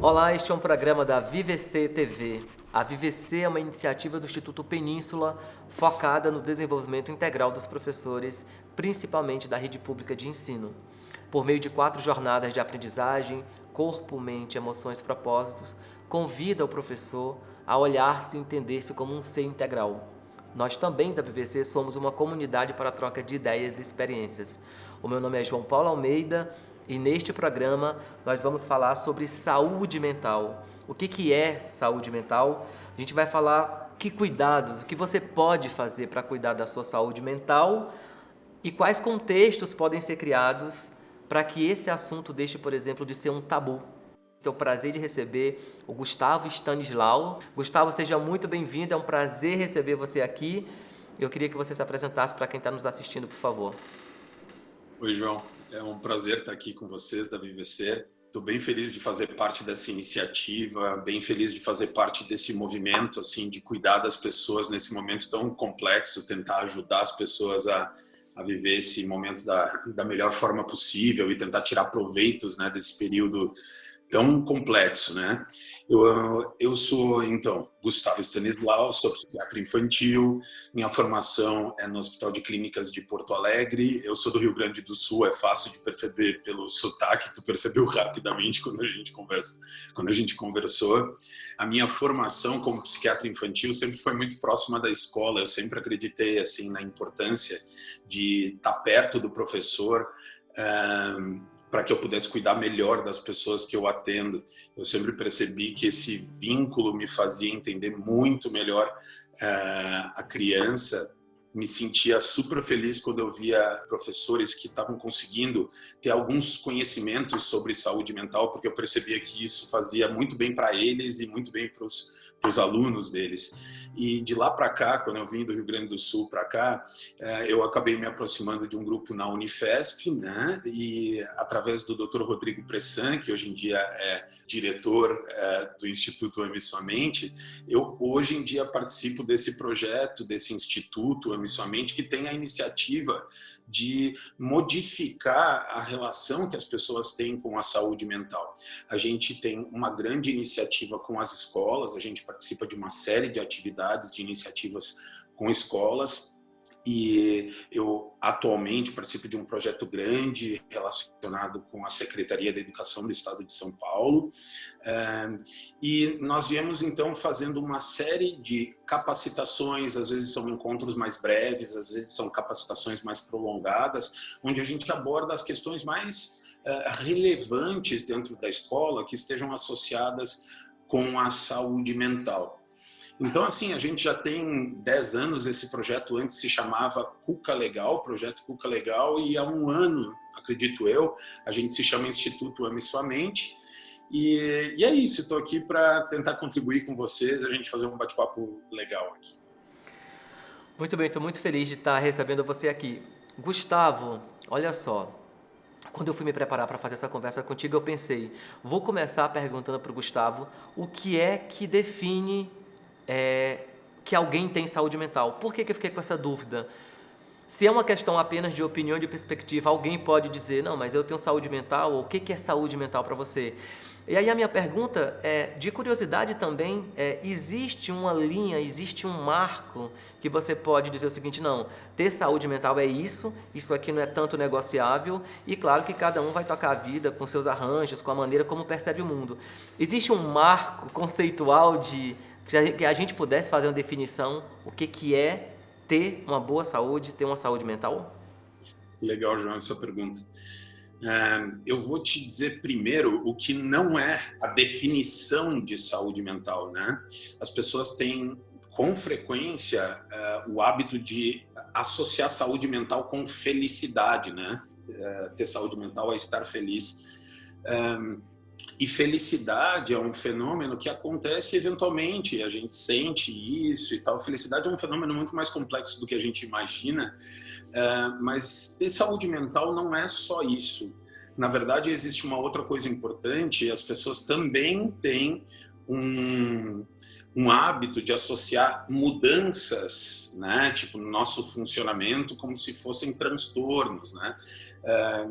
Olá, este é um programa da VivC TV. A VivC é uma iniciativa do Instituto Península focada no desenvolvimento integral dos professores, principalmente da rede pública de ensino. Por meio de 4 jornadas de aprendizagem, corpo, mente, emoções, propósitos, convida o professor a olhar-se e entender-se como um ser integral. Nós também da VivC somos uma comunidade para a troca de ideias e experiências. O meu nome é João Paulo Almeida e neste programa nós vamos falar sobre saúde mental. O que é saúde mental? A gente vai falar que cuidados, o que você pode fazer para cuidar da sua saúde mental e quais contextos podem ser criados para que esse assunto deixe, por exemplo, de ser um tabu. Tenho o prazer de receber o Gustavo Stanislau. Gustavo, seja muito bem-vindo, é um prazer receber você aqui. Eu queria que você se apresentasse para quem está nos assistindo, por favor. Oi, João. É um prazer estar aqui com vocês da VivC. Estou bem feliz de fazer parte dessa iniciativa, bem feliz de fazer parte desse movimento, assim, de cuidar das pessoas nesse momento tão complexo, tentar ajudar as pessoas a viver esse momento da melhor forma possível e tentar tirar proveitos, né, desse período tão complexo, né? Eu sou, então, Gustavo Stanislau, sou psiquiatra infantil, minha formação é no Hospital de Clínicas de Porto Alegre, eu sou do Rio Grande do Sul, é fácil de perceber pelo sotaque, tu percebeu rapidamente quando a gente conversou. A minha formação como psiquiatra infantil sempre foi muito próxima da escola, eu sempre acreditei, assim, na importância de estar perto do professor, para que eu pudesse cuidar melhor das pessoas que eu atendo. Eu sempre percebi que esse vínculo me fazia entender muito melhor a criança. Me sentia super feliz quando eu via professores que estavam conseguindo ter alguns conhecimentos sobre saúde mental, porque eu percebia que isso fazia muito bem para eles e muito bem para os alunos deles. E de lá para cá, quando eu vim do Rio Grande do Sul para cá, eu acabei me aproximando de um grupo na Unifesp, né? E através do Dr. Rodrigo Pressan, que hoje em dia é diretor do Instituto Ame Sua Mente, eu hoje em dia participo desse projeto, desse Instituto Ame Sua Mente, que tem a iniciativa de modificar a relação que as pessoas têm com a saúde mental. A gente tem uma grande iniciativa com as escolas, a gente participa de uma série de atividades, de iniciativas com escolas, e eu atualmente participo de um projeto grande relacionado com a Secretaria da Educação do Estado de São Paulo, e nós viemos então fazendo uma série de capacitações, às vezes são encontros mais breves, às vezes são capacitações mais prolongadas, onde a gente aborda as questões mais relevantes dentro da escola que estejam associadas com a saúde mental. Então, assim, a gente já tem 10 anos, esse projeto antes se chamava Cuca Legal, Projeto Cuca Legal, e há um ano, acredito eu, a gente se chama Instituto Ame Sua Mente. E é isso, estou aqui para tentar contribuir com vocês, a gente fazer um bate-papo legal aqui. Muito bem, estou muito feliz de estar recebendo você aqui. Gustavo, olha só, quando eu fui me preparar para fazer essa conversa contigo, eu pensei, vou começar perguntando para o Gustavo o que é que define que alguém tem saúde mental. Por que eu fiquei com essa dúvida? Se é uma questão apenas de opinião e de perspectiva, alguém pode dizer, não, mas eu tenho saúde mental, ou o que é saúde mental para você? E aí a minha pergunta é, de curiosidade também, existe uma linha, existe um marco que você pode dizer o seguinte, não, ter saúde mental é isso aqui não é tanto negociável, e claro que cada um vai tocar a vida com seus arranjos, com a maneira como percebe o mundo. Existe um marco conceitual que a gente pudesse fazer uma definição, o que é ter uma boa saúde, ter uma saúde mental? Que legal, João, essa pergunta. Eu vou te dizer primeiro o que não é a definição de saúde mental, né? As pessoas têm, com frequência, o hábito de associar saúde mental com felicidade, né? Ter saúde mental é estar feliz. E felicidade é um fenômeno que acontece eventualmente, a gente sente isso e tal. Felicidade é um fenômeno muito mais complexo do que a gente imagina, mas ter saúde mental não é só isso. Na verdade, existe uma outra coisa importante, as pessoas também têm um hábito de associar mudanças, né, tipo, no nosso funcionamento como se fossem transtornos, né?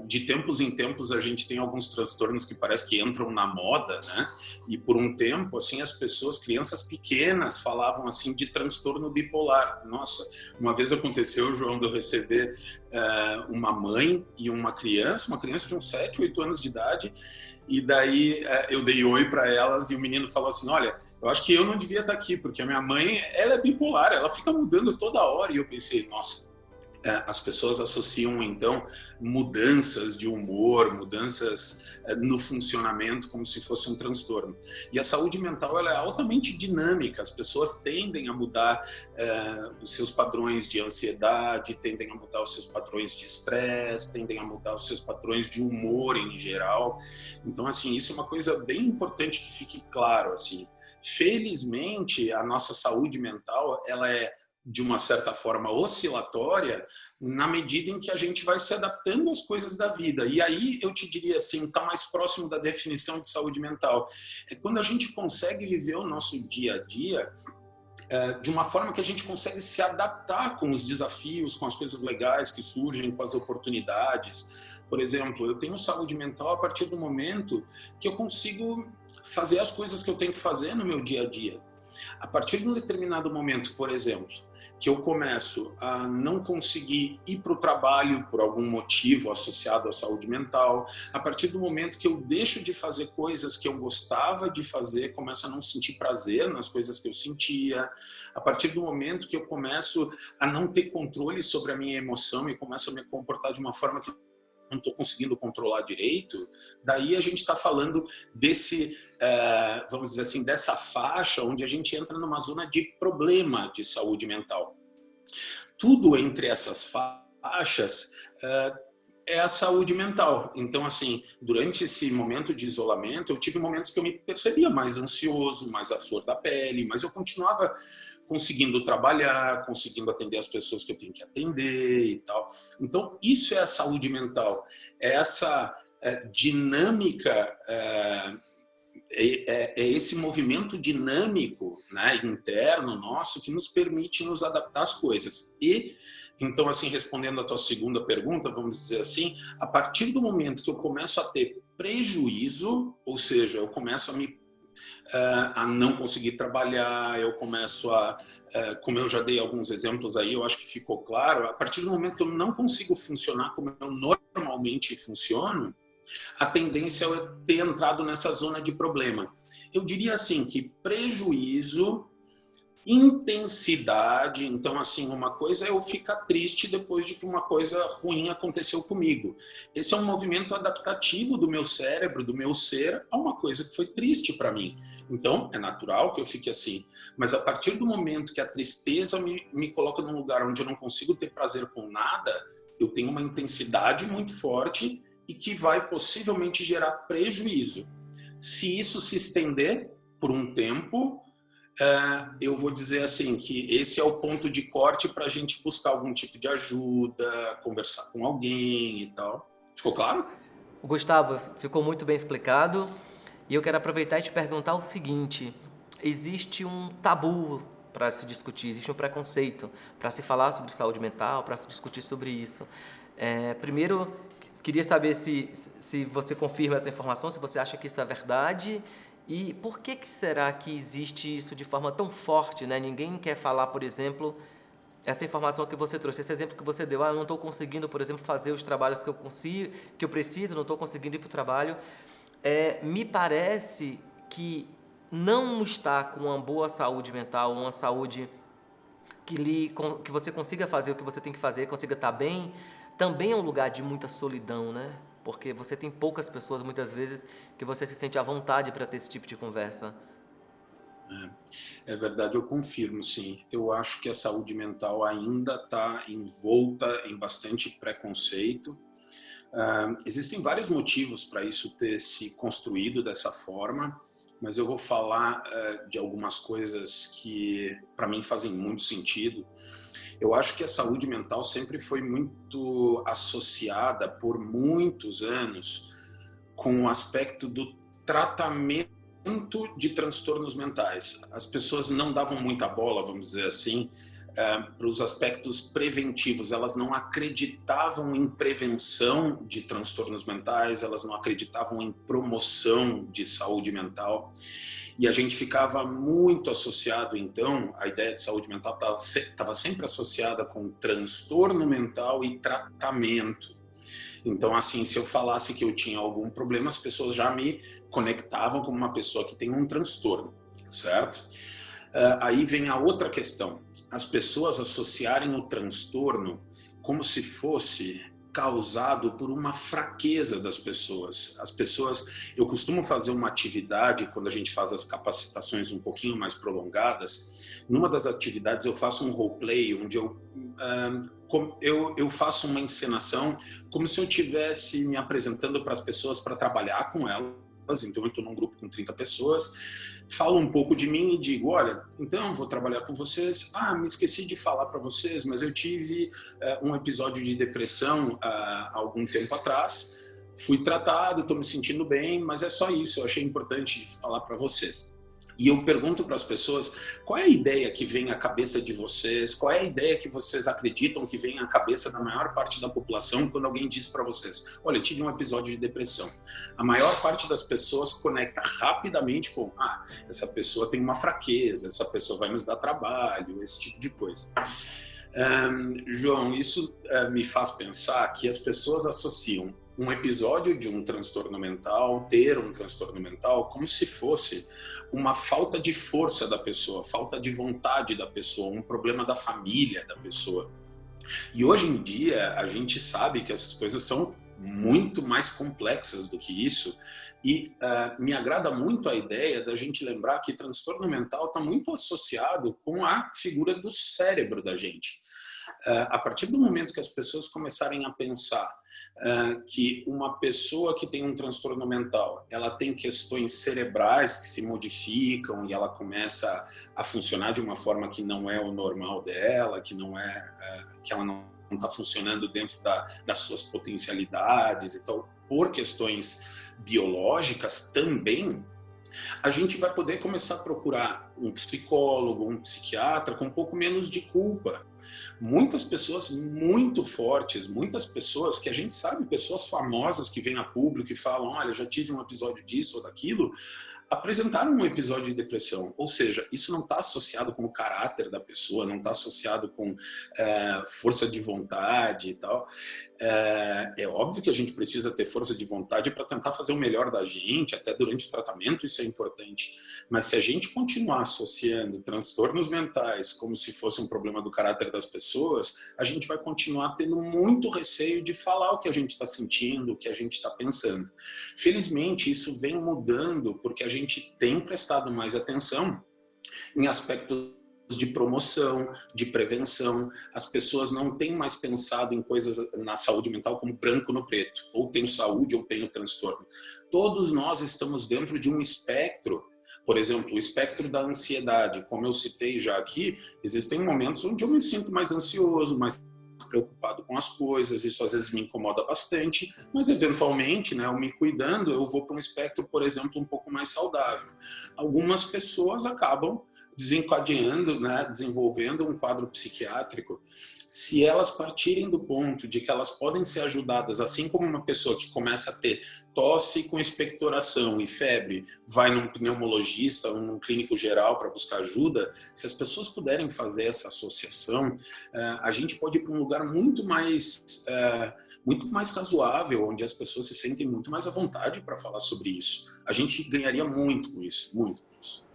De tempos em tempos a gente tem alguns transtornos que parece que entram na moda, né? E por um tempo, assim, as pessoas, crianças pequenas, falavam assim de transtorno bipolar. Nossa, uma vez aconteceu, João, de eu receber uma mãe e uma criança de uns 7, 8 anos de idade, e daí eu dei oi para elas e o menino falou assim, olha, eu acho que eu não devia estar aqui, porque a minha mãe, ela é bipolar, ela fica mudando toda hora. E eu pensei, nossa, as pessoas associam, então, mudanças de humor, mudanças no funcionamento como se fosse um transtorno. E a saúde mental, ela é altamente dinâmica, as pessoas tendem a mudar os seus padrões de ansiedade, tendem a mudar os seus padrões de estresse, tendem a mudar os seus padrões de humor em geral. Então, assim, isso é uma coisa bem importante que fique claro, assim. Felizmente, a nossa saúde mental, ela é, de uma certa forma, oscilatória, na medida em que a gente vai se adaptando às coisas da vida. E aí, eu te diria assim, está mais próximo da definição de saúde mental. É quando a gente consegue viver o nosso dia a dia de uma forma que a gente consegue se adaptar com os desafios, com as coisas legais que surgem, com as oportunidades. Por exemplo, eu tenho saúde mental a partir do momento que eu consigo fazer as coisas que eu tenho que fazer no meu dia a dia. A partir de um determinado momento, por exemplo, que eu começo a não conseguir ir para o trabalho por algum motivo associado à saúde mental, a partir do momento que eu deixo de fazer coisas que eu gostava de fazer, começo a não sentir prazer nas coisas que eu sentia, a partir do momento que eu começo a não ter controle sobre a minha emoção e começo a me comportar de uma forma que não estou conseguindo controlar direito, daí a gente está falando desse, vamos dizer assim, dessa faixa onde a gente entra numa zona de problema de saúde mental. Tudo entre essas faixas é a saúde mental. Então, assim, durante esse momento de isolamento, eu tive momentos que eu me percebia mais ansioso, mais à flor da pele, mas eu continuava conseguindo trabalhar, conseguindo atender as pessoas que eu tenho que atender e tal. Então, isso é a saúde mental. É essa dinâmica, é esse movimento dinâmico, né, interno nosso que nos permite nos adaptar às coisas. E, então, assim, respondendo a tua segunda pergunta, vamos dizer assim, a partir do momento que eu começo a ter prejuízo, ou seja, eu começo a não conseguir trabalhar, eu começo como eu já dei alguns exemplos aí, eu acho que ficou claro, a partir do momento que eu não consigo funcionar como eu normalmente funciono, a tendência é ter entrado nessa zona de problema. Eu diria assim que prejuízo, intensidade, então assim, uma coisa é eu ficar triste depois de que uma coisa ruim aconteceu comigo. Esse é um movimento adaptativo do meu cérebro, do meu ser, a uma coisa que foi triste para mim. Então, é natural que eu fique assim. Mas a partir do momento que a tristeza me coloca num lugar onde eu não consigo ter prazer com nada, eu tenho uma intensidade muito forte e que vai possivelmente gerar prejuízo. Se isso se estender por um tempo, eu vou dizer assim que esse é o ponto de corte para a gente buscar algum tipo de ajuda, conversar com alguém e tal. Ficou claro? Gustavo, ficou muito bem explicado. E eu quero aproveitar e te perguntar o seguinte: existe um tabu para se discutir, existe um preconceito para se falar sobre saúde mental, para se discutir sobre isso. Primeiro, queria saber se você confirma essa informação, se você acha que isso é verdade. E por que será que existe isso de forma tão forte, né? Ninguém quer falar, por exemplo, essa informação que você trouxe, esse exemplo que você deu, eu não estou conseguindo, por exemplo, fazer os trabalhos que eu preciso, não estou conseguindo ir para o trabalho. Me parece que não estar com uma boa saúde mental, uma saúde que você consiga fazer o que você tem que fazer, consiga estar bem, também é um lugar de muita solidão, né? Porque você tem poucas pessoas, muitas vezes, que você se sente à vontade para ter esse tipo de conversa. É verdade, eu confirmo, sim. Eu acho que a saúde mental ainda está envolta em bastante preconceito. Existem vários motivos para isso ter se construído dessa forma, mas eu vou falar de algumas coisas que, para mim, fazem muito sentido. Eu acho que a saúde mental sempre foi muito associada, por muitos anos, com o aspecto do tratamento de transtornos mentais. As pessoas não davam muita bola, vamos dizer assim, para os aspectos preventivos. Elas não acreditavam em prevenção de transtornos mentais, elas não acreditavam em promoção de saúde mental. E a gente ficava muito associado, então, a ideia de saúde mental estava sempre associada com transtorno mental e tratamento. Então, assim, se eu falasse que eu tinha algum problema, as pessoas já me conectavam como uma pessoa que tem um transtorno, certo? Aí vem a outra questão. As pessoas associarem o transtorno como se fosse causado por uma fraqueza das pessoas. As pessoas, eu costumo fazer uma atividade quando a gente faz as capacitações um pouquinho mais prolongadas. Numa das atividades eu faço um roleplay onde eu faço uma encenação como se eu estivesse me apresentando para as pessoas para trabalhar com elas. Então eu estou num grupo com 30 pessoas, falo um pouco de mim e digo, olha, então vou trabalhar com vocês. Me esqueci de falar para vocês, mas eu tive um episódio de depressão há algum tempo atrás, fui tratado, estou me sentindo bem, mas é só isso, eu achei importante falar para vocês. E eu pergunto para as pessoas, qual é a ideia que vem à cabeça de vocês? Qual é a ideia que vocês acreditam que vem à cabeça da maior parte da população quando alguém diz para vocês, olha, eu tive um episódio de depressão? A maior parte das pessoas conecta rapidamente com, essa pessoa tem uma fraqueza, essa pessoa vai nos dar trabalho, esse tipo de coisa. João, isso me faz pensar que as pessoas associam um episódio de um transtorno mental, ter um transtorno mental, como se fosse uma falta de força da pessoa, falta de vontade da pessoa, um problema da família da pessoa. E hoje em dia a gente sabe que essas coisas são muito mais complexas do que isso, e me agrada muito a ideia da gente lembrar que transtorno mental está muito associado com a figura do cérebro da gente. A partir do momento que as pessoas começarem a pensar que uma pessoa que tem um transtorno mental, ela tem questões cerebrais que se modificam e ela começa a funcionar de uma forma que não é o normal dela, que não que ela não está funcionando dentro das suas potencialidades e tal, por questões biológicas também, a gente vai poder começar a procurar um psicólogo, um psiquiatra com um pouco menos de culpa. Muitas pessoas muito fortes, muitas pessoas que a gente sabe, pessoas famosas que vêm a público e falam, olha, já tive um episódio disso ou daquilo, apresentaram um episódio de depressão. Ou seja, isso não está associado com o caráter da pessoa, não está associado com força de vontade e tal. É óbvio que a gente precisa ter força de vontade para tentar fazer o melhor da gente, até durante o tratamento isso é importante. Mas se a gente continuar associando transtornos mentais como se fosse um problema do caráter das pessoas, a gente vai continuar tendo muito receio de falar o que a gente está sentindo, o que a gente está pensando. Felizmente, isso vem mudando porque a gente tem prestado mais atenção em aspectos de promoção, de prevenção. As pessoas não têm mais pensado em coisas na saúde mental como branco no preto, ou tenho saúde ou tenho transtorno. Todos nós estamos dentro de um espectro. Por exemplo, o espectro da ansiedade, como eu citei já aqui, existem momentos onde eu me sinto mais ansioso, mais preocupado com as coisas, isso às vezes me incomoda bastante, mas eventualmente, né, eu me cuidando, eu vou para um espectro, por exemplo, um pouco mais saudável. Algumas pessoas acabam desencadeando, né, desenvolvendo um quadro psiquiátrico, se elas partirem do ponto de que elas podem ser ajudadas, assim como uma pessoa que começa a ter tosse com expectoração e febre, vai num pneumologista ou num clínico geral para buscar ajuda, se as pessoas puderem fazer essa associação, a gente pode ir para um lugar muito mais razoável, onde as pessoas se sentem muito mais à vontade para falar sobre isso. A gente ganharia muito com isso, muito com isso.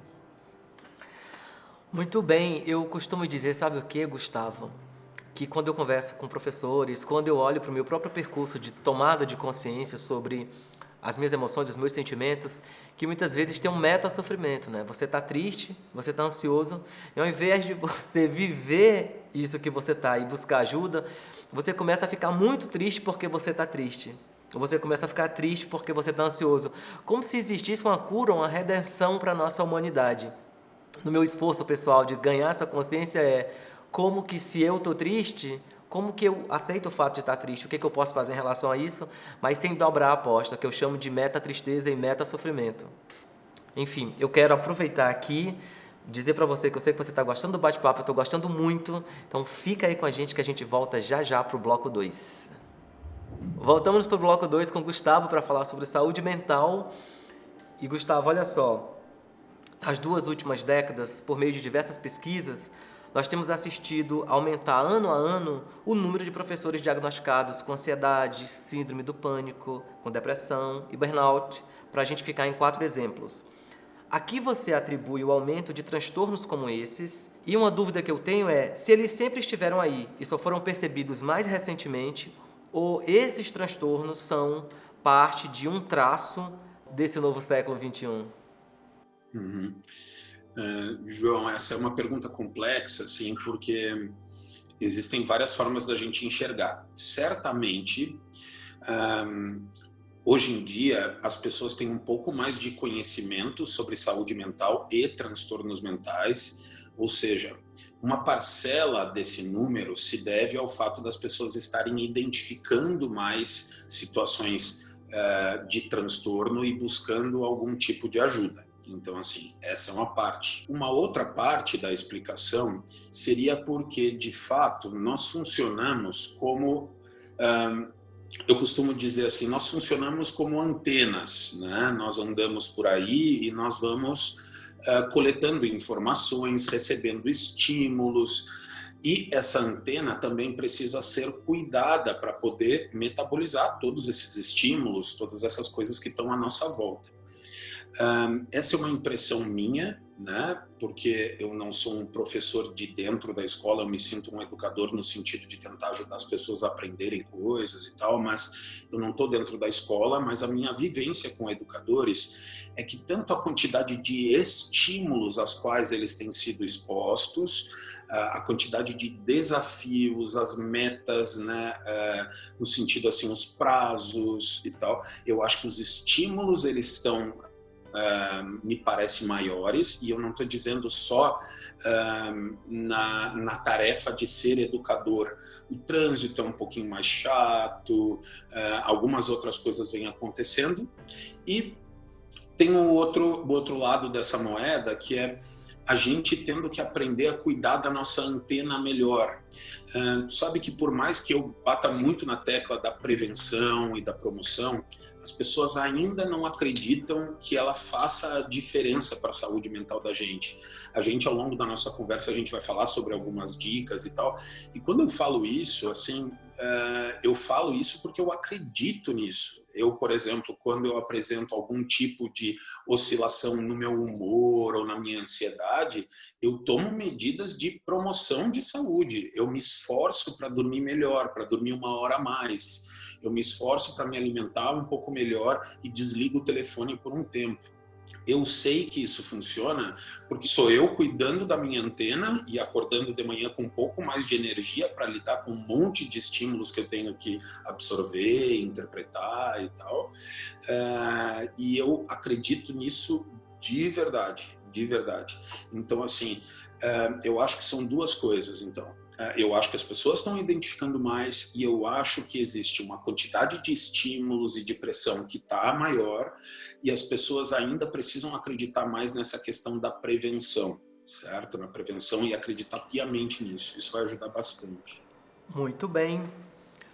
Muito bem, eu costumo dizer, sabe o que, Gustavo? Que quando eu converso com professores, quando eu olho para o meu próprio percurso de tomada de consciência sobre as minhas emoções, os meus sentimentos, que muitas vezes tem um meta-sofrimento, né? Você está triste, você está ansioso, e ao invés de você viver isso que você está e buscar ajuda, você começa a ficar muito triste porque você está triste. Ou você começa a ficar triste porque você está ansioso. Como se existisse uma cura, uma redenção para a nossa humanidade. No meu esforço pessoal de ganhar essa consciência como que se eu estou triste, como que eu aceito o fato de estar triste, o que eu posso fazer em relação a isso, mas sem dobrar a aposta, que eu chamo de meta-tristeza e meta-sofrimento. Enfim, eu quero aproveitar aqui, dizer para você que eu sei que você está gostando do bate-papo, eu estou gostando muito, então fica aí com a gente que a gente volta já já para o bloco 2. Voltamos para o bloco 2 com o Gustavo para falar sobre saúde mental. E Gustavo, olha só, as 2 últimas décadas, por meio de diversas pesquisas, nós temos assistido aumentar ano a ano o número de professores diagnosticados com ansiedade, síndrome do pânico, com depressão e burnout, para a gente ficar em 4 exemplos. A que você atribui o aumento de transtornos como esses? E uma dúvida que eu tenho é se eles sempre estiveram aí e só foram percebidos mais recentemente, ou esses transtornos são parte de um traço desse novo século XXI? Uhum. João, essa é uma pergunta complexa, assim, porque existem várias formas da gente enxergar. Certamente, hoje em dia, as pessoas têm um pouco mais de conhecimento sobre saúde mental e transtornos mentais, ou seja, uma parcela desse número se deve ao fato das pessoas estarem identificando mais situações de transtorno e buscando algum tipo de ajuda. Então, assim, essa é uma parte. Uma outra parte da explicação seria porque, de fato, nós funcionamos como... eu costumo dizer assim, nós funcionamos como antenas, né? Nós andamos por aí e nós vamos coletando informações, recebendo estímulos, e essa antena também precisa ser cuidada para poder metabolizar todos esses estímulos, todas essas coisas que estão à nossa volta. Essa é uma impressão minha, né? Porque eu não sou um professor de dentro da escola, eu me sinto um educador no sentido de tentar ajudar as pessoas a aprenderem coisas e tal, mas eu não estou dentro da escola, mas a minha vivência com educadores é que tanto a quantidade de estímulos aos quais eles têm sido expostos, a quantidade de desafios, as metas, né, no sentido assim, os prazos e tal, eu acho que os estímulos eles estão me parecem maiores, e eu não estou dizendo só na tarefa de ser educador. O trânsito é um pouquinho mais chato, algumas outras coisas vêm acontecendo, e tem o outro lado dessa moeda, que é a gente tendo que aprender a cuidar da nossa antena melhor. Sabe que por mais que eu bata muito na tecla da prevenção e da promoção, as pessoas ainda não acreditam que ela faça a diferença para a saúde mental da gente. A gente, ao longo da nossa conversa, a gente vai falar sobre algumas dicas e tal. E quando eu falo isso, assim, eu falo isso porque eu acredito nisso. Eu, por exemplo, quando eu apresento algum tipo de oscilação no meu humor ou na minha ansiedade, eu tomo medidas de promoção de saúde. Eu me esforço para dormir melhor, para dormir 1 hora a mais. Eu me esforço para me alimentar um pouco melhor e desligo o telefone por um tempo. Eu sei que isso funciona porque sou eu cuidando da minha antena e acordando de manhã com um pouco mais de energia para lidar com um monte de estímulos que eu tenho que absorver, interpretar e tal. E eu acredito nisso de verdade, de verdade. Então, assim, eu acho que são 2 coisas, então. Eu acho que as pessoas estão identificando mais e eu acho que existe uma quantidade de estímulos e de pressão que está maior e as pessoas ainda precisam acreditar mais nessa questão da prevenção, certo? Na prevenção e acreditar piamente nisso. Isso vai ajudar bastante. Muito bem.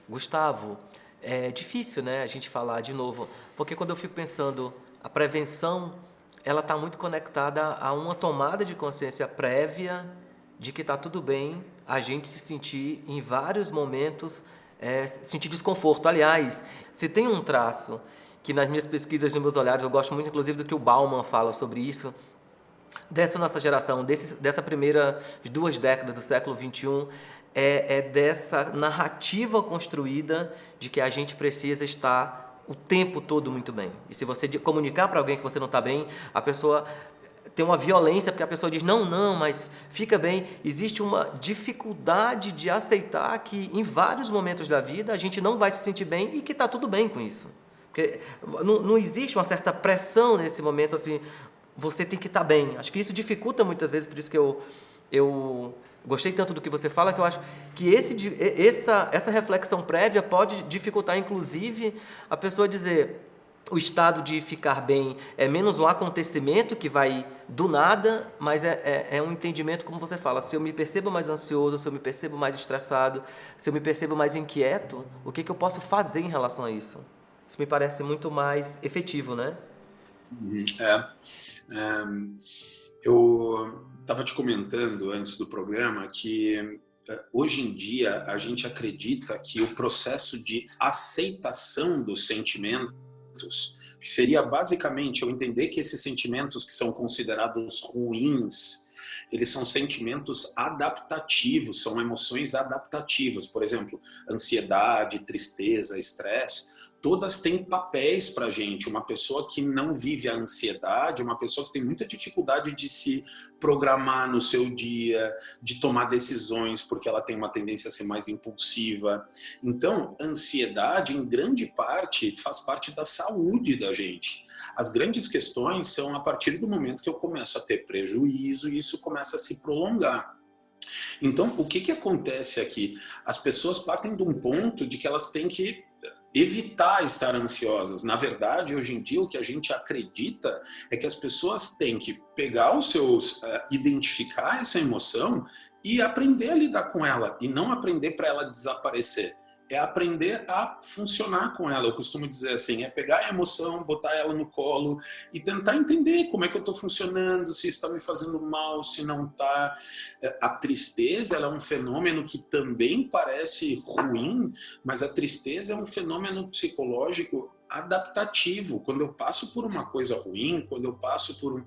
Gustavo, é difícil, né, a gente falar de novo, porque quando eu fico pensando, a prevenção, ela está muito conectada a uma tomada de consciência prévia de que está tudo bem a gente se sentir, em vários momentos, sentir desconforto. Aliás, se tem um traço que nas minhas pesquisas, nos meus olhares, eu gosto muito, inclusive, do que o Bauman fala sobre isso, dessa nossa geração, dessa primeira 2 décadas do século XXI, dessa narrativa construída de que a gente precisa estar o tempo todo muito bem. E se você comunicar para alguém que você não está bem, a pessoa tem uma violência, porque a pessoa diz, não, mas fica bem. Existe uma dificuldade de aceitar que em vários momentos da vida a gente não vai se sentir bem e que está tudo bem com isso. Porque não existe uma certa pressão nesse momento, assim, você tem que estar bem. Acho que isso dificulta muitas vezes, por isso que eu gostei tanto do que você fala, que eu acho que essa reflexão prévia pode dificultar, inclusive, a pessoa dizer, o estado de ficar bem é menos um acontecimento que vai do nada, mas é um entendimento, como você fala, se eu me percebo mais ansioso, se eu me percebo mais estressado, se eu me percebo mais inquieto, o que eu posso fazer em relação a isso? Isso me parece muito mais efetivo, né? É, eu estava te comentando antes do programa que hoje em dia a gente acredita que o processo de aceitação dos sentimentos, que seria basicamente eu entender que esses sentimentos que são considerados ruins, eles são sentimentos adaptativos, são emoções adaptativas. Por exemplo, ansiedade, tristeza, estresse, todas têm papéis para a gente. Uma pessoa que não vive a ansiedade, uma pessoa que tem muita dificuldade de se programar no seu dia, de tomar decisões, porque ela tem uma tendência a ser mais impulsiva. Então, ansiedade, em grande parte, faz parte da saúde da gente. As grandes questões são a partir do momento que eu começo a ter prejuízo e isso começa a se prolongar. Então, o que acontece aqui? As pessoas partem de um ponto de que elas têm que evitar estar ansiosas. Na verdade, hoje em dia, o que a gente acredita é que as pessoas têm que pegar os seus, identificar essa emoção e aprender a lidar com ela, e não aprender para ela desaparecer. É aprender a funcionar com ela. Eu costumo dizer assim, é pegar a emoção, botar ela no colo e tentar entender como é que eu estou funcionando, se está me fazendo mal, se não está. A tristeza, ela é um fenômeno que também parece ruim, mas a tristeza é um fenômeno psicológico adaptativo. Quando eu passo por uma coisa ruim, quando eu passo por,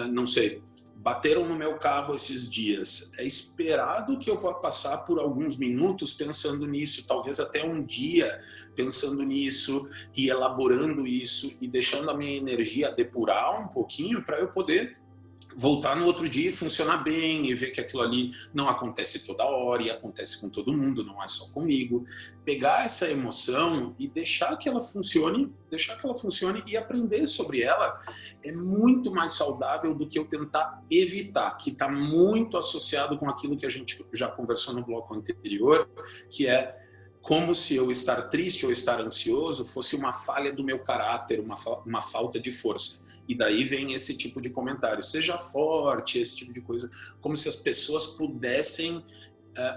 não sei, bateram no meu carro esses dias. É esperado que eu vá passar por alguns minutos pensando nisso, talvez até um dia pensando nisso e elaborando isso e deixando a minha energia depurar um pouquinho para eu poder voltar no outro dia e funcionar bem e ver que aquilo ali não acontece toda hora e acontece com todo mundo, não é só comigo. Pegar essa emoção e deixar que ela funcione e aprender sobre ela é muito mais saudável do que eu tentar evitar, que está muito associado com aquilo que a gente já conversou no bloco anterior, que é como se eu estar triste ou estar ansioso fosse uma falha do meu caráter, uma falta de força. E daí vem esse tipo de comentário, seja forte, esse tipo de coisa, como se as pessoas pudessem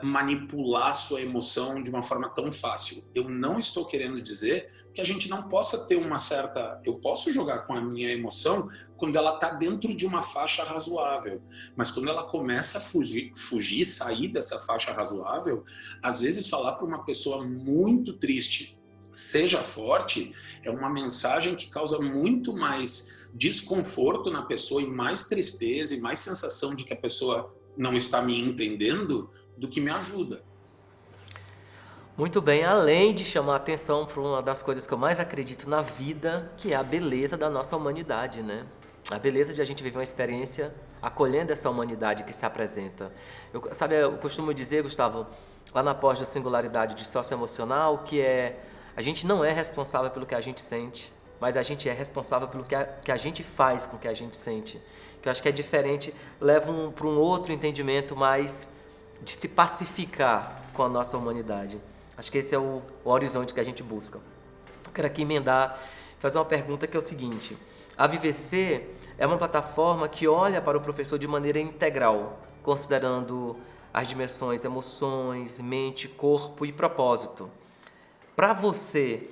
manipular sua emoção de uma forma tão fácil. Eu não estou querendo dizer que a gente não possa ter uma certa... Eu posso jogar com a minha emoção quando ela está dentro de uma faixa razoável, mas quando ela começa a fugir, sair dessa faixa razoável, às vezes falar para uma pessoa muito triste, seja forte, é uma mensagem que causa muito mais desconforto na pessoa e mais tristeza e mais sensação de que a pessoa não está me entendendo do que me ajuda. Muito bem, além de chamar a atenção para uma das coisas que eu mais acredito na vida, que é a beleza da nossa humanidade, né? A beleza de a gente viver uma experiência acolhendo essa humanidade que se apresenta. Eu costumo dizer, Gustavo, lá na pós da singularidade de socioemocional, que a gente não é responsável pelo que a gente sente, mas a gente é responsável pelo que a gente faz com o que a gente sente. Que eu acho que é diferente, leva para um outro entendimento mais de se pacificar com a nossa humanidade. Acho que esse é o horizonte que a gente busca. Eu quero aqui emendar, fazer uma pergunta que é o seguinte. A VVC é uma plataforma que olha para o professor de maneira integral, considerando as dimensões emoções, mente, corpo e propósito. Para você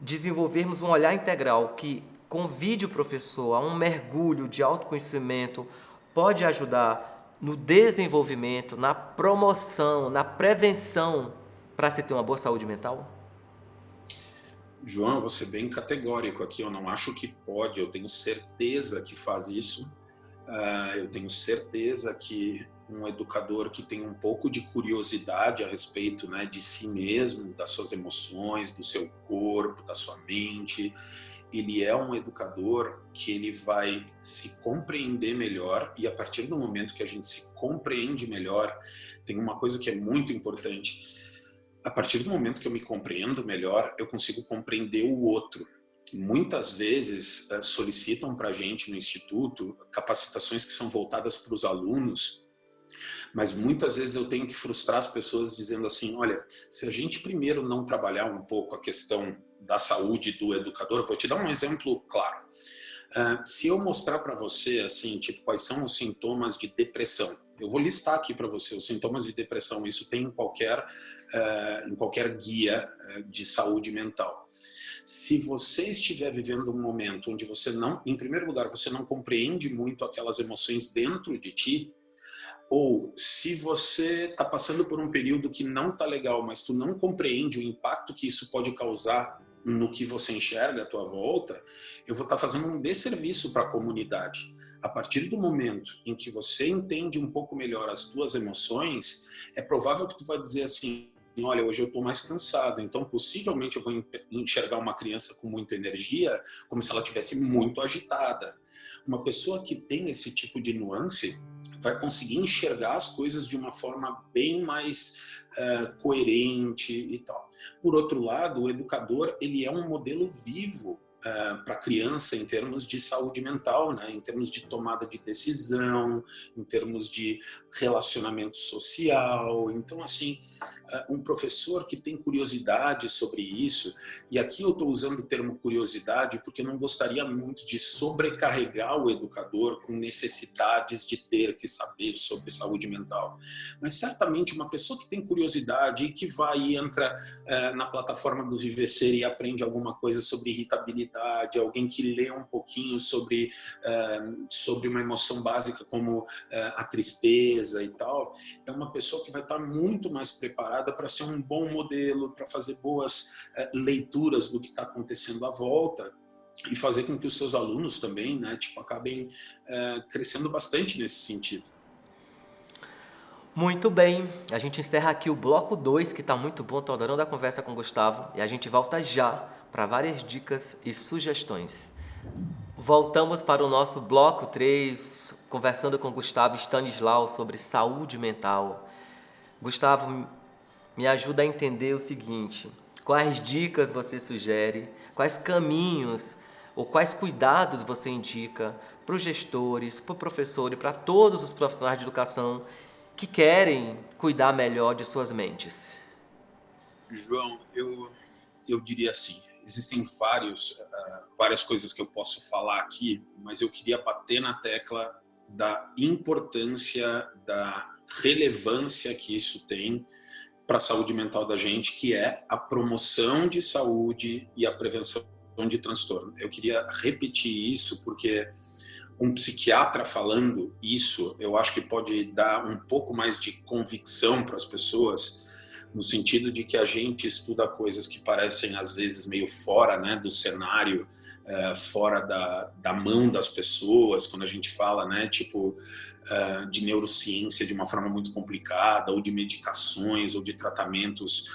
desenvolvermos um olhar integral que convide o professor a um mergulho de autoconhecimento, pode ajudar no desenvolvimento, na promoção, na prevenção para se ter uma boa saúde mental? João, eu vou ser bem categórico aqui, eu não acho que pode, eu tenho certeza que faz isso, eu tenho certeza que um educador que tem um pouco de curiosidade a respeito, né, de si mesmo, das suas emoções, do seu corpo, da sua mente, ele é um educador que ele vai se compreender melhor, e a partir do momento que a gente se compreende melhor, tem uma coisa que é muito importante. A partir do momento que eu me compreendo melhor, eu consigo compreender o outro. Muitas vezes solicitam para a gente no Instituto capacitações que são voltadas para os alunos, mas muitas vezes eu tenho que frustrar as pessoas dizendo assim, olha, se a gente primeiro não trabalhar um pouco a questão da saúde do educador. Eu vou te dar um exemplo claro. Se eu mostrar para você, assim, tipo, quais são os sintomas de depressão, eu vou listar aqui para você os sintomas de depressão, isso tem em qualquer guia de saúde mental. Se você estiver vivendo um momento onde você não, em primeiro lugar, você não compreende muito aquelas emoções dentro de ti, ou se você está passando por um período que não está legal, mas tu não compreende o impacto que isso pode causar no que você enxerga à tua volta, eu vou estar fazendo um desserviço para a comunidade. A partir do momento em que você entende um pouco melhor as tuas emoções, é provável que tu vai dizer assim, olha, hoje eu estou mais cansado, então possivelmente eu vou enxergar uma criança com muita energia como se ela estivesse muito agitada. Uma pessoa que tem esse tipo de nuance vai conseguir enxergar as coisas de uma forma bem mais coerente e tal. Por outro lado, o educador, ele é um modelo vivo para a criança em termos de saúde mental, né? Em termos de tomada de decisão, em termos de relacionamento social. Então, assim, um professor que tem curiosidade sobre isso, e aqui eu estou usando o termo curiosidade porque eu não gostaria muito de sobrecarregar o educador com necessidades de ter que saber sobre saúde mental. Mas certamente uma pessoa que tem curiosidade e que vai e entra na plataforma do Vivecer e aprende alguma coisa sobre irritabilidade, alguém que lê um pouquinho sobre uma emoção básica como a tristeza e tal, é uma pessoa que vai estar muito mais preparada para ser um bom modelo, para fazer boas leituras do que está acontecendo à volta e fazer com que os seus alunos também, né, tipo, acabem crescendo bastante nesse sentido. Muito bem, a gente encerra aqui o bloco 2, que está muito bom, estou adorando a conversa com o Gustavo, e a gente volta já para várias dicas e sugestões. Voltamos para o nosso bloco 3, conversando com Gustavo Stanislau sobre saúde mental. Gustavo, me ajuda a entender o seguinte: quais dicas você sugere, quais caminhos ou quais cuidados você indica para os gestores, para o professor e para todos os profissionais de educação que querem cuidar melhor de suas mentes? João, eu diria assim, existem várias coisas que eu posso falar aqui, mas eu queria bater na tecla da importância, da relevância que isso tem para a saúde mental da gente, que é a promoção de saúde e a prevenção de transtorno. Eu queria repetir isso porque um psiquiatra falando isso, eu acho que pode dar um pouco mais de convicção para as pessoas, no sentido de que a gente estuda coisas que parecem às vezes meio fora, né, do cenário, fora da mão das pessoas, quando a gente fala, né, tipo, de neurociência de uma forma muito complicada, ou de medicações, ou de tratamentos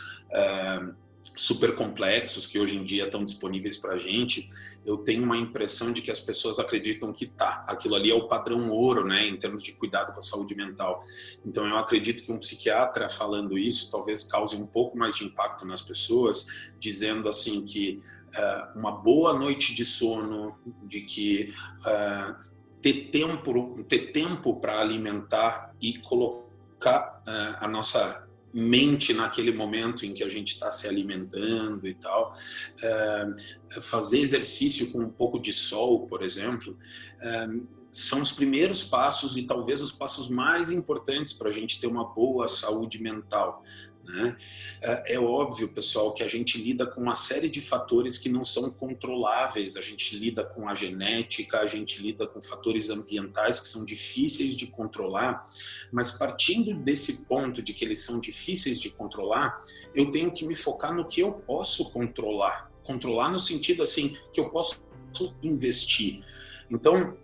super complexos que hoje em dia estão disponíveis para a gente. Eu tenho uma impressão de que as pessoas acreditam que aquilo ali é o padrão ouro, né, em termos de cuidado com a saúde mental. Então eu acredito que um psiquiatra falando isso talvez cause um pouco mais de impacto nas pessoas, dizendo assim que uma boa noite de sono, de que ter tempo para alimentar e colocar a nossa mente naquele momento em que a gente está se alimentando e tal, fazer exercício com um pouco de sol, por exemplo, são os primeiros passos e talvez os passos mais importantes para a gente ter uma boa saúde mental, né? É óbvio, pessoal, que a gente lida com uma série de fatores que não são controláveis. A gente lida com a genética, a gente lida com fatores ambientais que são difíceis de controlar, mas partindo desse ponto de que eles são difíceis de controlar, eu tenho que me focar no que eu posso controlar. Controlar no sentido assim, que eu posso investir. Então,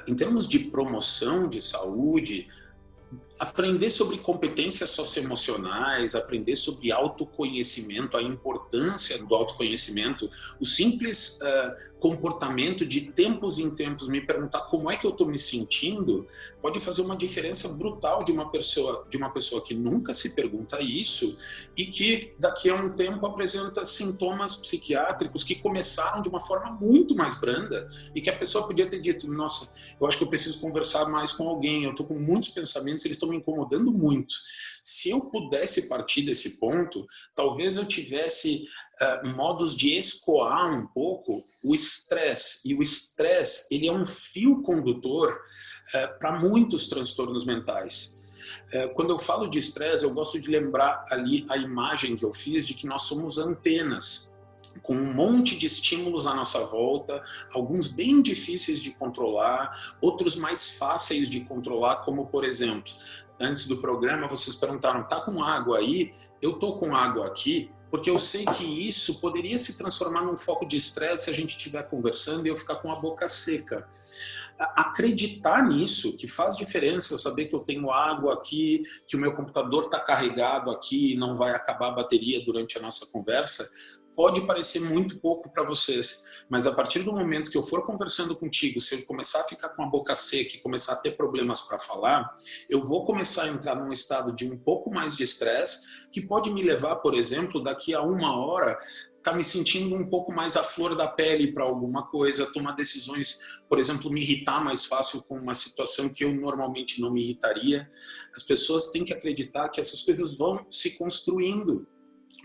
em termos de promoção de saúde, aprender sobre competências socioemocionais, aprender sobre autoconhecimento, a importância do autoconhecimento, o simples comportamento de tempos em tempos, me perguntar como é que eu estou me sentindo, pode fazer uma diferença brutal de uma pessoa que nunca se pergunta isso e que daqui a um tempo apresenta sintomas psiquiátricos que começaram de uma forma muito mais branda e que a pessoa podia ter dito, nossa, eu acho que eu preciso conversar mais com alguém, eu estou com muitos pensamentos, eles estão estão me incomodando muito. Se eu pudesse partir desse ponto, talvez eu tivesse modos de escoar um pouco o estresse. E o estresse, ele é um fio condutor para muitos transtornos mentais. Quando eu falo de estresse, eu gosto de lembrar ali a imagem que eu fiz de que nós somos antenas, com um monte de estímulos à nossa volta, alguns bem difíceis de controlar, outros mais fáceis de controlar, como por exemplo, antes do programa vocês perguntaram, tá com água aí? Eu tô com água aqui, porque eu sei que isso poderia se transformar num foco de estresse se a gente estiver conversando e eu ficar com a boca seca. Acreditar nisso, que faz diferença, saber que eu tenho água aqui, que o meu computador está carregado aqui e não vai acabar a bateria durante a nossa conversa, pode parecer muito pouco para vocês, mas a partir do momento que eu for conversando contigo, se eu começar a ficar com a boca seca e começar a ter problemas para falar, eu vou começar a entrar num estado de um pouco mais de estresse, que pode me levar, por exemplo, daqui a 1 hora, tá me sentindo um pouco mais à flor da pele para alguma coisa, tomar decisões, por exemplo, me irritar mais fácil com uma situação que eu normalmente não me irritaria. As pessoas têm que acreditar que essas coisas vão se construindo.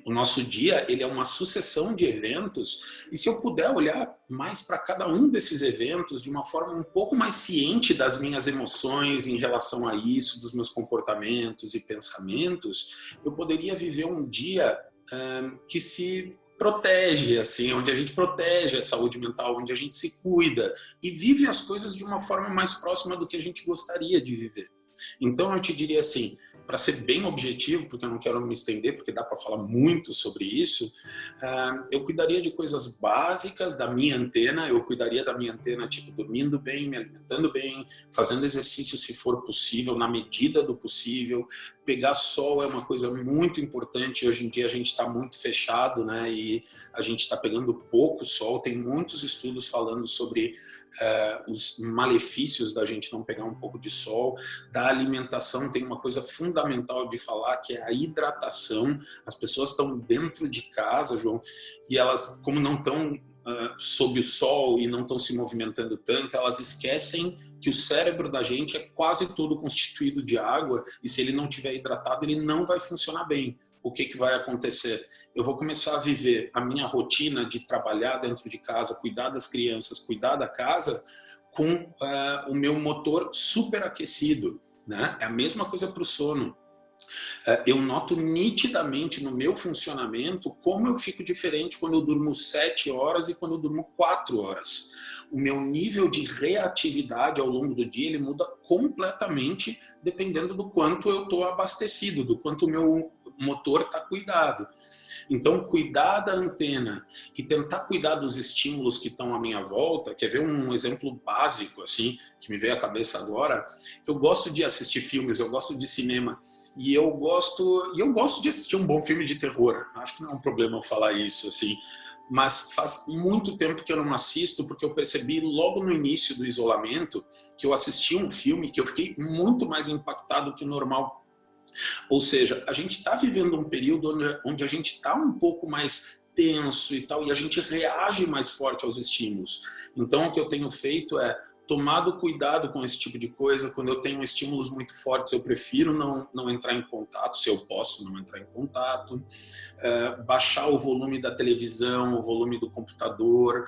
O nosso dia, ele é uma sucessão de eventos, e se eu puder olhar mais para cada um desses eventos de uma forma um pouco mais ciente das minhas emoções em relação a isso, dos meus comportamentos e pensamentos, eu poderia viver um dia que se protege, assim, onde a gente protege a saúde mental, onde a gente se cuida e vive as coisas de uma forma mais próxima do que a gente gostaria de viver. Então eu te diria assim, para ser bem objetivo, porque eu não quero me estender, porque dá para falar muito sobre isso, eu cuidaria de coisas básicas da minha antena, eu cuidaria da minha antena, tipo, dormindo bem, me alimentando bem, fazendo exercício se for possível, na medida do possível. Pegar sol é uma coisa muito importante, hoje em dia a gente está muito fechado, né, e a gente está pegando pouco sol, tem muitos estudos falando sobre os malefícios da gente não pegar um pouco de sol. Da alimentação tem uma coisa fundamental de falar, que é a hidratação. As pessoas estão dentro de casa, João, e elas, como não estão sob o sol e não estão se movimentando tanto, elas esquecem que o cérebro da gente é quase todo constituído de água, e se ele não estiver hidratado, ele não vai funcionar bem. O que vai acontecer? Eu vou começar a viver a minha rotina de trabalhar dentro de casa, cuidar das crianças, cuidar da casa, com o meu motor superaquecido, né? É a mesma coisa para o sono. Eu noto nitidamente no meu funcionamento como eu fico diferente quando eu durmo 7 horas e quando eu durmo 4 horas. O meu nível de reatividade ao longo do dia, ele muda completamente dependendo do quanto eu estou abastecido, do quanto o meu motor está cuidado. Então, cuidar da antena e tentar cuidar dos estímulos que estão à minha volta, quer ver um exemplo básico, assim, que me veio à cabeça agora? Eu gosto de assistir filmes, eu gosto de cinema, e eu gosto de assistir um bom filme de terror. Acho que não é um problema eu falar isso, assim, mas faz muito tempo que eu não assisto, porque eu percebi logo no início do isolamento que eu assisti um filme que eu fiquei muito mais impactado que o normal. Ou seja, a gente está vivendo um período onde a gente está um pouco mais tenso e tal, e a gente reage mais forte aos estímulos. Então, o que eu tenho feito é tomado cuidado com esse tipo de coisa. Quando eu tenho estímulos muito fortes, eu prefiro não entrar em contato, se eu posso não entrar em contato, baixar o volume da televisão, o volume do computador,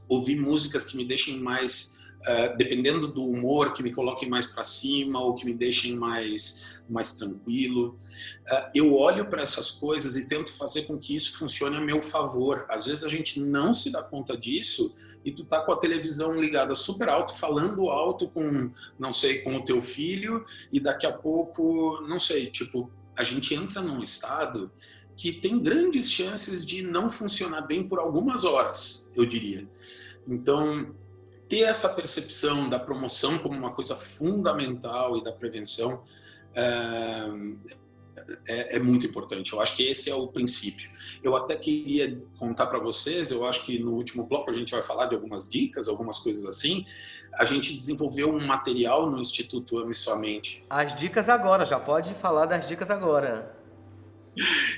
ouvir músicas que me deixem mais, dependendo do humor, que me coloquem mais para cima ou que me deixem mais tranquilo. Eu olho para essas coisas e tento fazer com que isso funcione a meu favor. Às vezes a gente não se dá conta disso e tu tá com a televisão ligada super alto, falando alto com, não sei, com o teu filho, e daqui a pouco, não sei, tipo, a gente entra num estado que tem grandes chances de não funcionar bem por algumas horas, eu diria. Então, ter essa percepção da promoção como uma coisa fundamental e da prevenção é muito importante. Eu acho que esse é o princípio. Eu até queria contar para vocês, eu acho que no último bloco a gente vai falar de algumas dicas, algumas coisas assim. A gente desenvolveu um material no Instituto Ame Sua Mente. As dicas agora, já pode falar das dicas agora.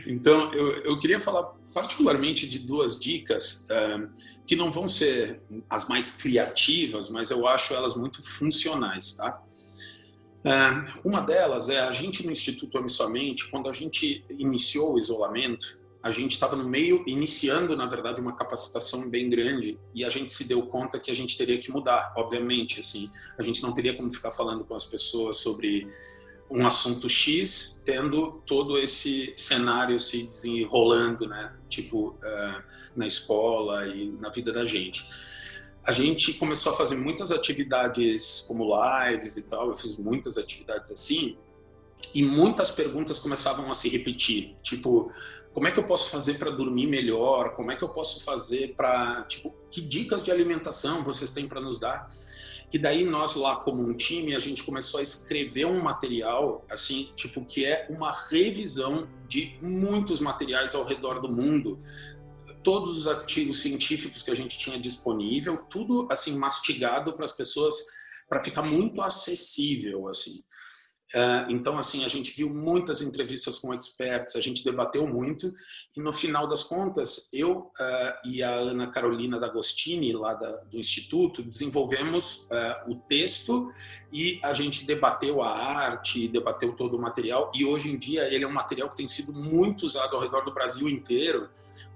Então, eu queria falar particularmente de 2 dicas que não vão ser as mais criativas, mas eu acho elas muito funcionais, tá? Uma delas é a gente no Instituto Ame Sua Mente, quando a gente iniciou o isolamento, a gente estava no meio, iniciando, na verdade, uma capacitação bem grande e a gente se deu conta que a gente teria que mudar, obviamente, assim, a gente não teria como ficar falando com as pessoas sobre um assunto X, tendo todo esse cenário se desenrolando, né, tipo, na escola e na vida da gente. A gente começou a fazer muitas atividades como lives e tal, eu fiz muitas atividades assim, e muitas perguntas começavam a se repetir, tipo, como é que eu posso fazer para dormir melhor? Como é que eu posso fazer para, tipo, que dicas de alimentação vocês têm para nos dar? E daí nós lá como um time, a gente começou a escrever um material, assim, tipo, que é uma revisão de muitos materiais ao redor do mundo, todos os artigos científicos que a gente tinha disponível, tudo assim mastigado para as pessoas, para ficar muito acessível, assim. Então, assim, a gente viu muitas entrevistas com experts, a gente debateu muito, e no final das contas, eu e a Ana Carolina D'Agostini, lá do Instituto, desenvolvemos o texto e a gente debateu a arte, debateu todo o material, e hoje em dia ele é um material que tem sido muito usado ao redor do Brasil inteiro,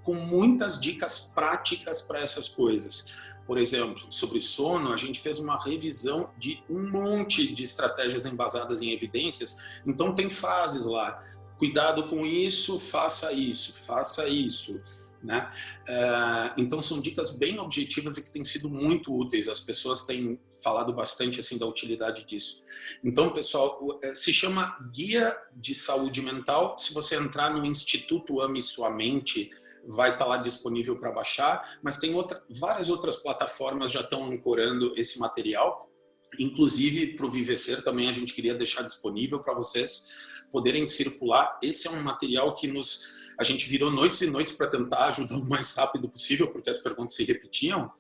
com muitas dicas práticas para essas coisas. Por exemplo, sobre sono, a gente fez uma revisão de um monte de estratégias embasadas em evidências. Então, tem frases lá: cuidado com isso, faça isso, faça isso. Né? Então, são dicas bem objetivas e que têm sido muito úteis. As pessoas têm falado bastante assim da utilidade disso. Então, pessoal, se chama Guia de Saúde Mental. Se você entrar no Instituto Ame Sua Mente, vai estar lá disponível para baixar, mas tem várias outras plataformas já estão ancorando esse material, inclusive para o Vivecer também a gente queria deixar disponível para vocês poderem circular. Esse é um material que a gente virou noites e noites para tentar ajudar o mais rápido possível, porque as perguntas se repetiam,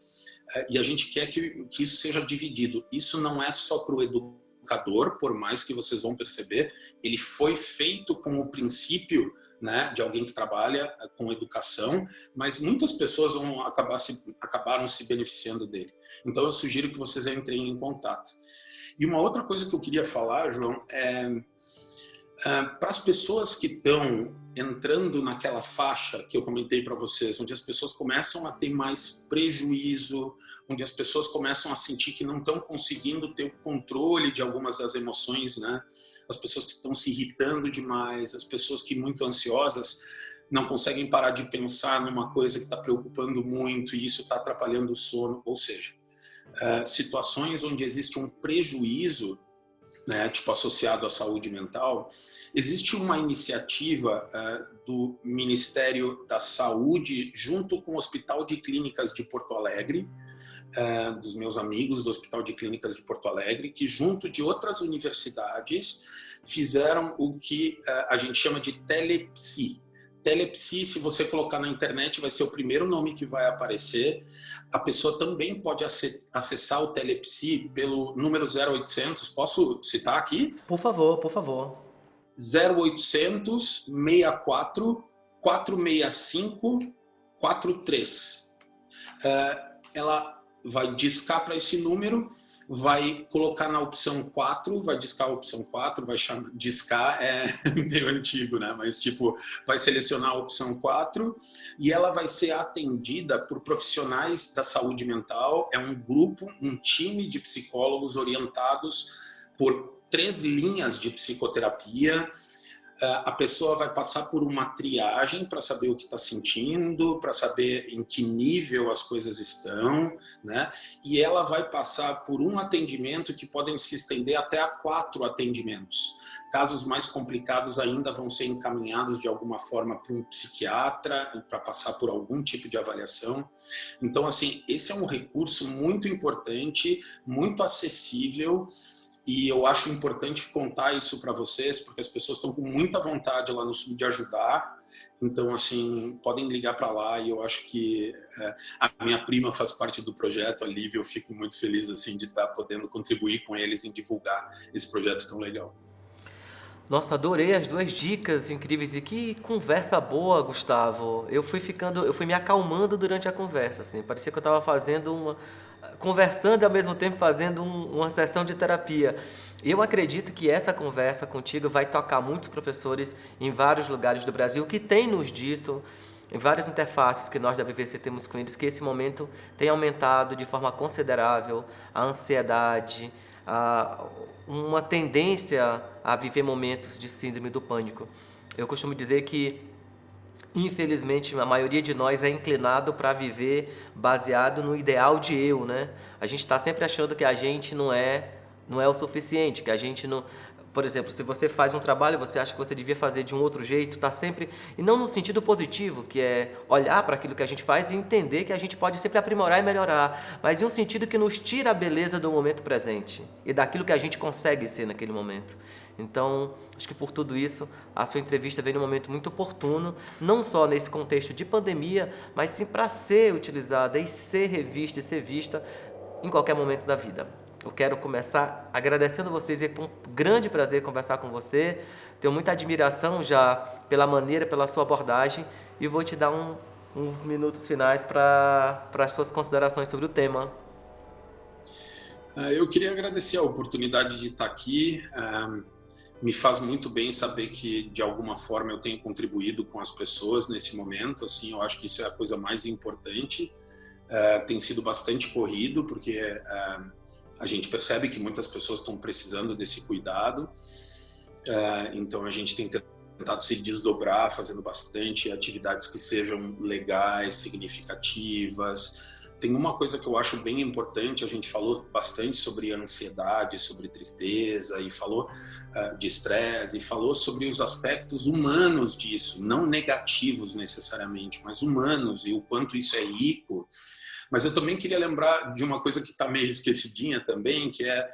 e a gente quer que isso seja dividido. Isso não é só para o educador, por mais que vocês vão perceber, ele foi feito com o princípio, né, de alguém que trabalha com educação, mas muitas pessoas vão acabaram se beneficiando dele. Então eu sugiro que vocês entrem em contato. E uma outra coisa que eu queria falar, João, para as pessoas que estão entrando naquela faixa que eu comentei para vocês, onde as pessoas começam a ter mais prejuízo, onde as pessoas começam a sentir que não estão conseguindo ter o controle de algumas das emoções, né? As pessoas que estão se irritando demais, as pessoas que muito ansiosas não conseguem parar de pensar numa coisa que está preocupando muito e isso está atrapalhando o sono, ou seja, situações onde existe um prejuízo, né, tipo associado à saúde mental. Existe uma iniciativa do Ministério da Saúde junto com o Hospital de Clínicas de Porto Alegre, dos meus amigos do Hospital de Clínicas de Porto Alegre, que junto de outras universidades fizeram o que a gente chama de telepsi. Telepsi, se você colocar na internet, vai ser o primeiro nome que vai aparecer. A pessoa também pode acessar o Telepsi pelo número 0800. Posso citar aqui? Por favor, por favor. 0800 64 465 43. Ela vai discar para esse número, vai colocar na opção 4, vai discar a opção 4, vai discar, é meio antigo, né? Mas tipo, vai selecionar a opção 4 e ela vai ser atendida por profissionais da saúde mental. É um grupo, um time de psicólogos orientados por 3 linhas de psicoterapia. A pessoa vai passar por uma triagem para saber o que está sentindo, para saber em que nível as coisas estão, né? E ela vai passar por um atendimento que podem se estender até a 4 atendimentos. Casos mais complicados ainda vão ser encaminhados de alguma forma para um psiquiatra, para passar por algum tipo de avaliação. Então, assim, esse é um recurso muito importante, muito acessível. E eu acho importante contar isso para vocês, porque as pessoas estão com muita vontade lá no Sul de ajudar. Então, assim, podem ligar para lá e eu acho que a minha prima faz parte do projeto, a Lívia, eu fico muito feliz assim, de estar podendo contribuir com eles em divulgar esse projeto tão legal. Nossa, adorei as 2 dicas incríveis e que conversa boa, Gustavo. Eu fui me acalmando durante a conversa, assim. Parecia que eu estava conversando e ao mesmo tempo fazendo uma sessão de terapia. Eu acredito que essa conversa contigo vai tocar muitos professores em vários lugares do Brasil que têm nos dito, em várias interfaces que nós da VVC temos com eles, que esse momento tem aumentado de forma considerável a ansiedade, uma tendência a viver momentos de síndrome do pânico. Eu costumo dizer que, infelizmente, a maioria de nós é inclinado para viver baseado no ideal de eu, né? A gente está sempre achando que a gente não é o suficiente, que a gente não... Por exemplo, se você faz um trabalho, você acha que você devia fazer de um outro jeito, está sempre... E não no sentido positivo, que é olhar para aquilo que a gente faz e entender que a gente pode sempre aprimorar e melhorar, mas em um sentido que nos tira a beleza do momento presente e daquilo que a gente consegue ser naquele momento. Então, acho que por tudo isso, a sua entrevista veio num momento muito oportuno, não só nesse contexto de pandemia, mas sim para ser utilizada e ser revista e ser vista em qualquer momento da vida. Eu quero começar agradecendo vocês, é um grande prazer conversar com você. Tenho muita admiração já pela maneira, pela sua abordagem, e vou te dar uns minutos finais para as suas considerações sobre o tema. Eu queria agradecer a oportunidade de estar aqui. Me faz muito bem saber que, de alguma forma, eu tenho contribuído com as pessoas nesse momento. Assim, eu acho que isso é a coisa mais importante. Tem sido bastante corrido, porque a gente percebe que muitas pessoas estão precisando desse cuidado. Então, a gente tem tentado se desdobrar, fazendo bastante atividades que sejam legais, significativas. Tem uma coisa que eu acho bem importante, a gente falou bastante sobre ansiedade, sobre tristeza, e falou de estresse, e falou sobre os aspectos humanos disso, não negativos necessariamente, mas humanos, e o quanto isso é rico. Mas eu também queria lembrar de uma coisa que está meio esquecidinha também, que é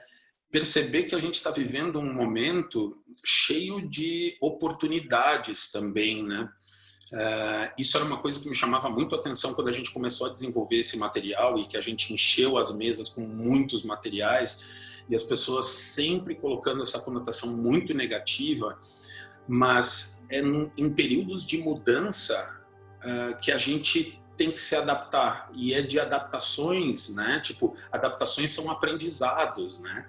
perceber que a gente está vivendo um momento cheio de oportunidades também, né? Isso era uma coisa que me chamava muito a atenção quando a gente começou a desenvolver esse material e que a gente encheu as mesas com muitos materiais e as pessoas sempre colocando essa conotação muito negativa, mas é em períodos de mudança que a gente tem que se adaptar, e é de adaptações, né? Tipo, adaptações são aprendizados, né?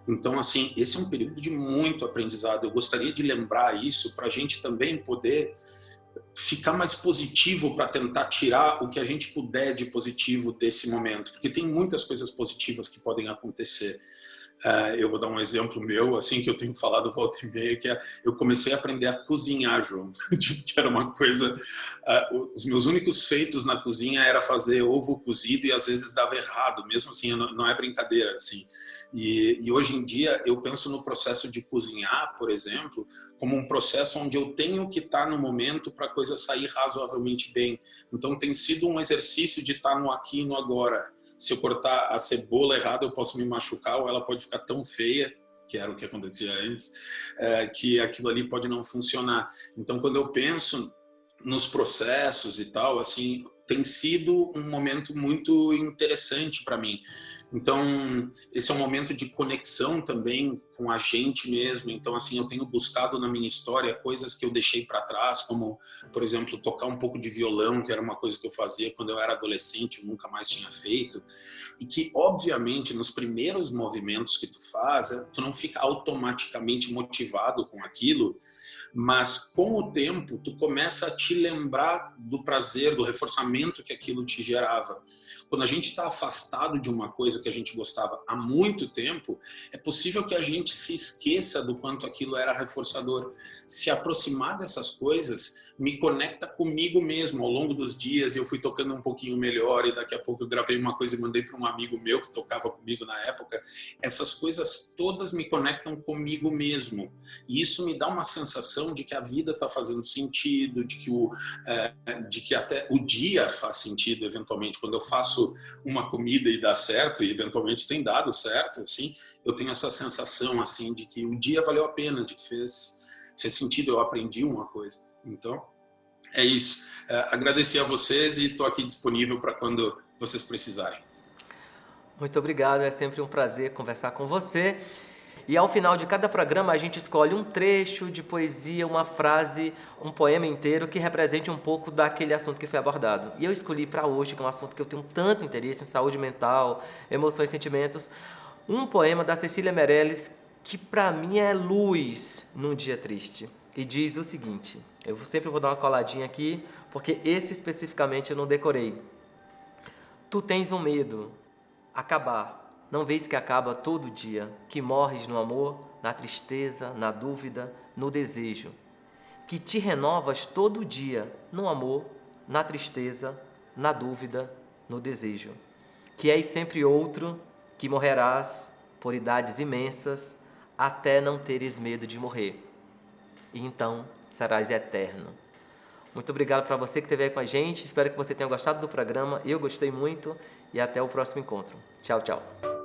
Então, assim, esse é um período de muito aprendizado. Eu gostaria de lembrar isso para a gente também poder ficar mais positivo, para tentar tirar o que a gente puder de positivo desse momento, porque tem muitas coisas positivas que podem acontecer. Eu vou dar um exemplo meu, assim, que eu tenho falado volta e meia, que eu comecei a aprender a cozinhar, João, que era uma coisa... os meus únicos feitos na cozinha era fazer ovo cozido e às vezes dava errado, mesmo assim, não é brincadeira, assim. E hoje em dia eu penso no processo de cozinhar, por exemplo, como um processo onde eu tenho que estar no momento para a coisa sair razoavelmente bem. Então tem sido um exercício de estar no aqui e no agora. Se eu cortar a cebola errada, eu posso me machucar ou ela pode ficar tão feia, que era o que acontecia antes, que aquilo ali pode não funcionar. Então quando eu penso nos processos e tal, assim, tem sido um momento muito interessante para mim. Então, esse é um momento de conexão também com a gente mesmo. Então, assim, eu tenho buscado na minha história coisas que eu deixei para trás, como, por exemplo, tocar um pouco de violão, que era uma coisa que eu fazia quando eu era adolescente, eu nunca mais tinha feito. E que, obviamente, nos primeiros movimentos que tu faz, tu não fica automaticamente motivado com aquilo, mas com o tempo tu começa a te lembrar do prazer, do reforçamento que aquilo te gerava. Quando a gente está afastado de uma coisa que a gente gostava há muito tempo, é possível que a gente se esqueça do quanto aquilo era reforçador. Se aproximar dessas coisas me conecta comigo mesmo. Ao longo dos dias eu fui tocando um pouquinho melhor e daqui a pouco eu gravei uma coisa e mandei para um amigo meu que tocava comigo na época. Essas coisas todas me conectam comigo mesmo. E isso me dá uma sensação de que a vida está fazendo sentido, de que até o dia faz sentido eventualmente. Quando eu faço uma comida e dá certo, e eventualmente tem dado certo, assim, eu tenho essa sensação assim, de que o dia valeu a pena, de que fez sentido, eu aprendi uma coisa. Então, é isso. Agradecer a vocês e estou aqui disponível para quando vocês precisarem. Muito obrigado, é sempre um prazer conversar com você. E ao final de cada programa a gente escolhe um trecho de poesia, uma frase, um poema inteiro que represente um pouco daquele assunto que foi abordado. E eu escolhi para hoje, que é um assunto que eu tenho tanto interesse em saúde mental, emoções e sentimentos, um poema da Cecília Meirelles, que para mim é luz num dia triste. E diz o seguinte, eu sempre vou dar uma coladinha aqui, porque esse especificamente eu não decorei. Tu tens um medo, acabar, não vês que acaba todo dia, que morres no amor, na tristeza, na dúvida, no desejo, que te renovas todo dia no amor, na tristeza, na dúvida, no desejo, que és sempre outro, que morrerás por idades imensas, até não teres medo de morrer, e então serás eterno. Muito obrigado para você que esteve aí com a gente, espero que você tenha gostado do programa, eu gostei muito, e até o próximo encontro. Tchau, tchau.